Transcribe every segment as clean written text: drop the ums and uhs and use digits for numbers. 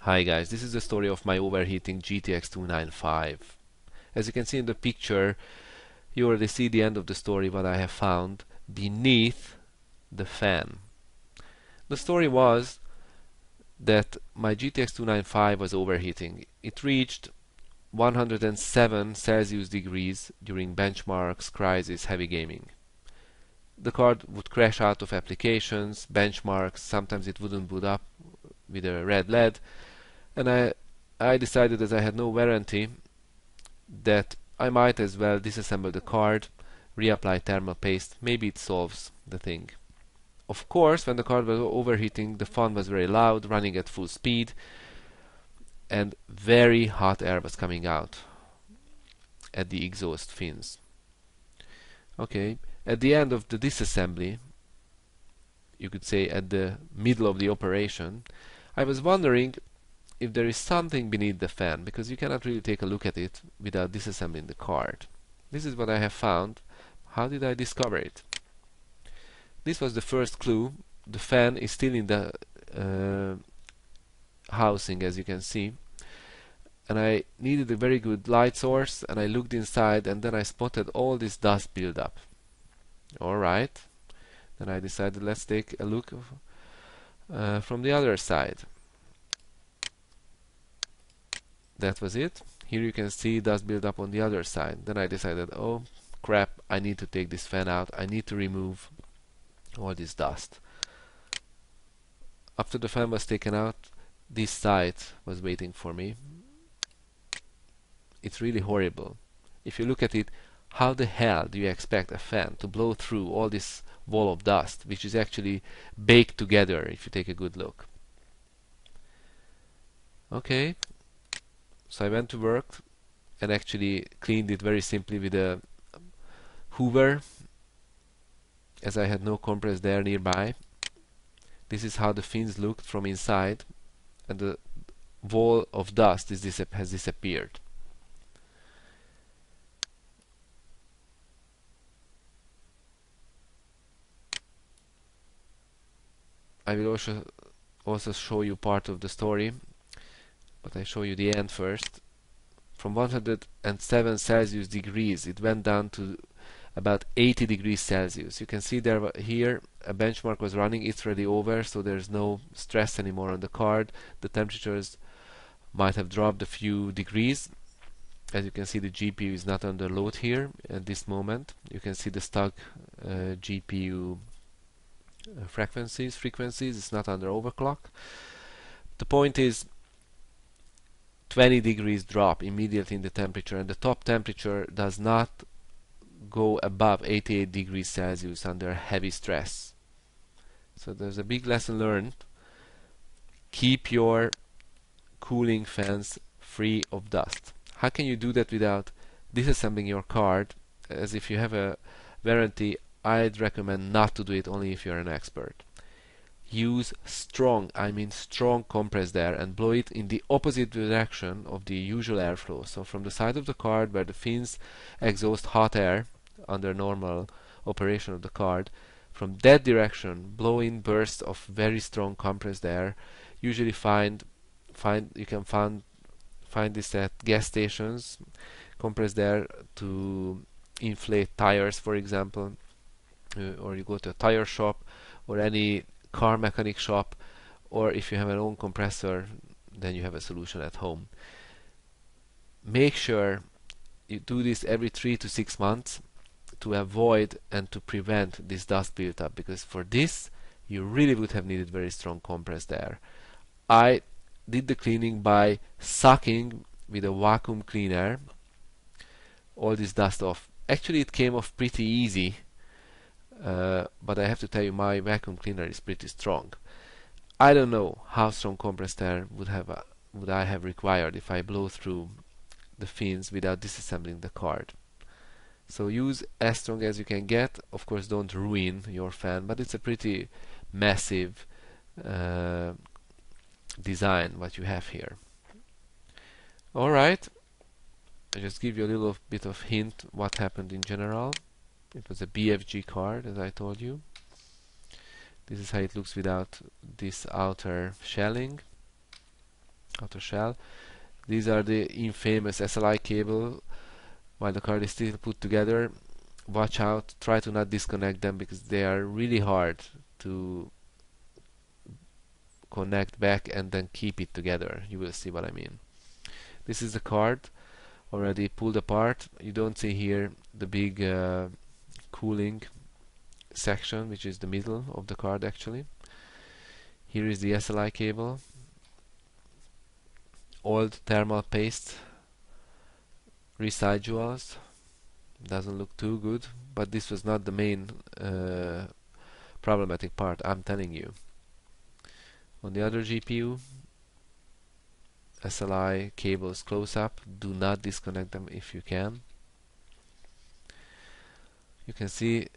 Hi guys, this is the story of my overheating GTX 295. As you can see in the picture, you already see the end of the story, what I have found beneath the fan. The story was that my GTX 295 was overheating. It reached 107 Celsius degrees during benchmarks, crisis, heavy gaming. The card would crash out of applications, benchmarks, sometimes it wouldn't boot up with a red LED, and I decided, as I had no warranty, that I might as well disassemble the card, reapply thermal paste, maybe it solves the thing. Of course, when the card was overheating, the fan was very loud, running at full speed, and very hot air was coming out at the exhaust fins. Okay, at the end of the disassembly, you could say at the middle of the operation, I was wondering if there is something beneath the fan, because you cannot really take a look at it without disassembling the card. This is what I have found. How did I discover it? This was the first clue. The fan is still in the housing, as you can see, and I needed a very good light source, and I looked inside, and then I spotted all this dust buildup. Alright, then I decided, let's take a look from the other side. That was it. Here you can see dust build up on the other side. Then I decided, oh crap, I need to take this fan out. I need to remove all this dust. After the fan was taken out, this side was waiting for me. It's really horrible. If you look at it, how the hell do you expect a fan to blow through all this wall of dust, which is actually baked together if you take a good look? Okay. So I went to work and actually cleaned it very simply with a hoover, as I had no compressed air nearby. This is how the fins looked from inside, and the wall of dust has disappeared. I will also show you part of the story, but I show you the end first. From 107 Celsius degrees it went down to about 80 degrees Celsius. You can see there here a benchmark was running. It's already over, so there's no stress anymore on the card. The temperatures might have dropped a few degrees. As you can see, the GPU is not under load here at this moment. You can see the stock GPU frequencies. It's not under overclock. The point is, 20 degrees drop immediately in the temperature, and the top temperature does not go above 88 degrees Celsius under heavy stress. So there's a big lesson learned. Keep your cooling fans free of dust. How can you do that without disassembling your card? As if you have a warranty, I'd recommend not to do it, only if you're an expert. Use strong, I mean strong compressed air, and blow it in the opposite direction of the usual airflow. So from the side of the card where the fins exhaust hot air under normal operation of the card, from that direction blow in bursts of very strong compressed air. Usually you can find this at gas stations, compressed air to inflate tires, for example, or you go to a tire shop or any car mechanic shop, or if you have an own compressor, then you have a solution at home. Make sure you do this every 3 to 6 months to avoid and to prevent this dust build-up, because for this you really would have needed very strong compressed air. I did the cleaning by sucking with a vacuum cleaner all this dust off. Actually it came off pretty easy, but I have to tell you, my vacuum cleaner is pretty strong. I don't know how strong compressed air would I have required if I blow through the fins without disassembling the card. So use as strong as you can get. Of course, don't ruin your fan, but it's a pretty massive design what you have here. Alright, I just give you a little bit of hint what happened in general. It was a BFG card, as I told you. This is how it looks without this outer shelling. outer shell. These are the infamous SLI cable. While the card is still put together, watch out, try to not disconnect them because they are really hard to connect back and then keep it together. You will see what I mean. This is the card already pulled apart. You don't see here the big cooling section, which is the middle of the card actually. Here is the SLI cable, old thermal paste residuals. Doesn't look too good, but this was not the main problematic part, I'm telling you. On the other GPU, SLI cables close up. Do not disconnect them if you can. You can see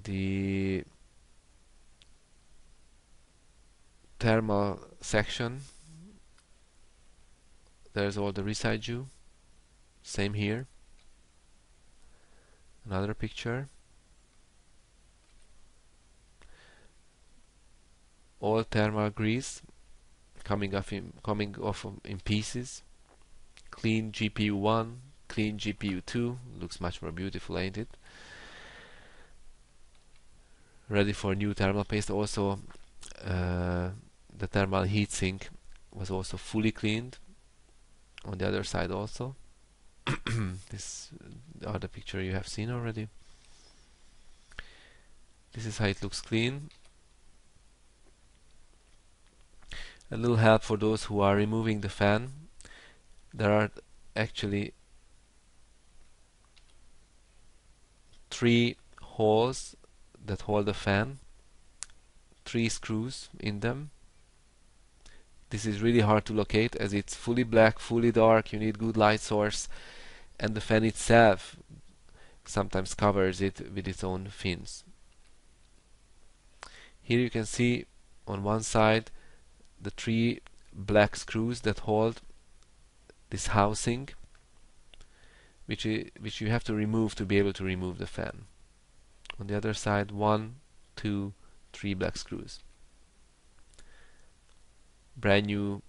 the thermal section. There's all the residue. Same here. Another picture. All thermal grease coming off in pieces. Clean GPU 1, clean GPU 2. Looks much more beautiful, ain't it? Ready for new thermal paste. Also, the thermal heatsink was also fully cleaned. On the other side also. This are the picture you have seen already. This is how it looks clean. A little help for those who are removing the fan. There are actually 3 holes that hold the fan, 3 screws in them. This is really hard to locate as it's fully black, fully dark. You need good light source, and the fan itself sometimes covers it with its own fins. Here you can see on one side the 3 black screws that hold this housing, which you have to remove to be able to remove the fan. On the other side, 1, 2, 3 black screws. Brand new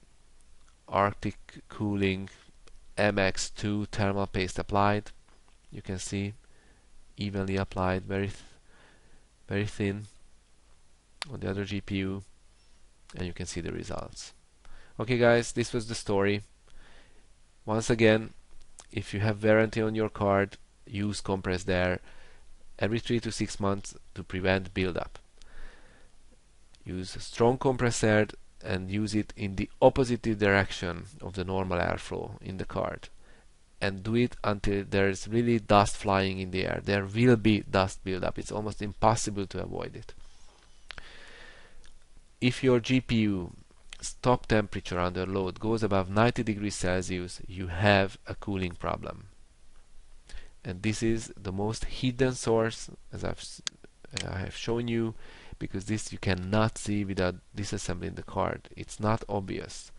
Arctic Cooling MX2 thermal paste applied. You can see evenly applied, very thin on the other GPU, and you can see the results. Okay guys, this was the story. Once again, if you have warranty on your card, use compressed air every 3 to 6 months to prevent buildup. Use strong compressed air and use it in the opposite direction of the normal airflow in the card, and do it until there is really dust flying in the air. There will be dust buildup. It's almost impossible to avoid it. If your GPU stop temperature under load goes above 90 degrees Celsius, you have a cooling problem. And this is the most hidden source, as I have shown you, because this you cannot see without disassembling the card. It's not obvious.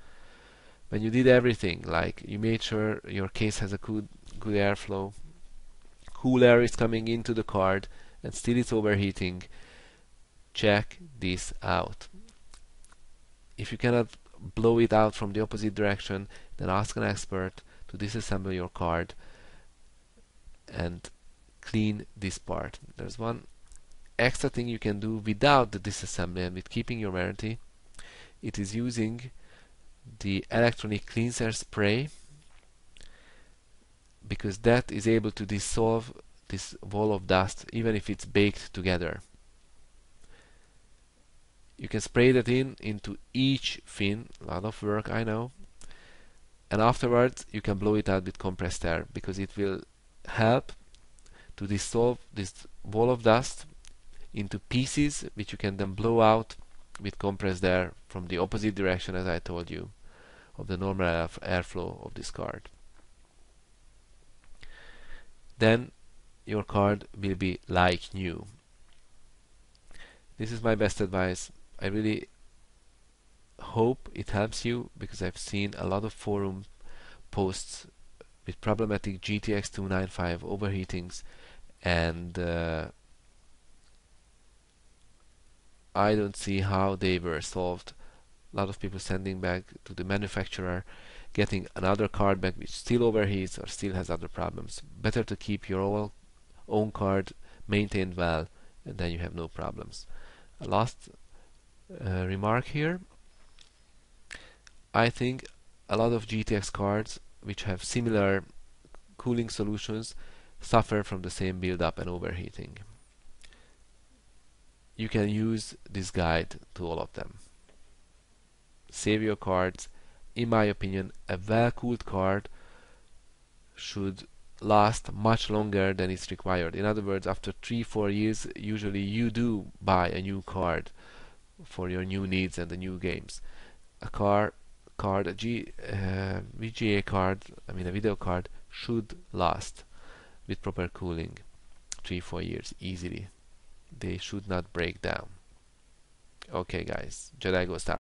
When you did everything, like you made sure your case has a good airflow, cool air is coming into the card, and still it's overheating, check this out. If you cannot blow it out from the opposite direction, then ask an expert to disassemble your card and clean this part. There's one extra thing you can do without the disassembly and with keeping your warranty. It is using the electronic cleanser spray, because that is able to dissolve this wall of dust even if it's baked together. You can spray that into each fin. A lot of work, I know. And afterwards you can blow it out with compressed air, because it will help to dissolve this wall of dust into pieces which you can then blow out with compressed air from the opposite direction, as I told you, of the normal airflow of this card. Then your card will be like new. This is my best advice. I really hope it helps you, because I've seen a lot of forum posts with problematic GTX 295 overheatings, and I don't see how they were solved A lot of people sending back to the manufacturer, getting another card back which still overheats or still has other problems. Better to keep your own card maintained well, and then you have no problems. A last remark here. I think a lot of GTX cards which have similar cooling solutions suffer from the same build-up and overheating. You can use this guide to all of them. Save your cards. In my opinion, a well-cooled card should last much longer than is required. In other words, after 3-4 years, usually you do buy a new card for your new needs and the new games. A VGA card, I mean a video card, should last with proper cooling 3-4 years easily. They should not break down. Okay guys, Jedi Ghost out.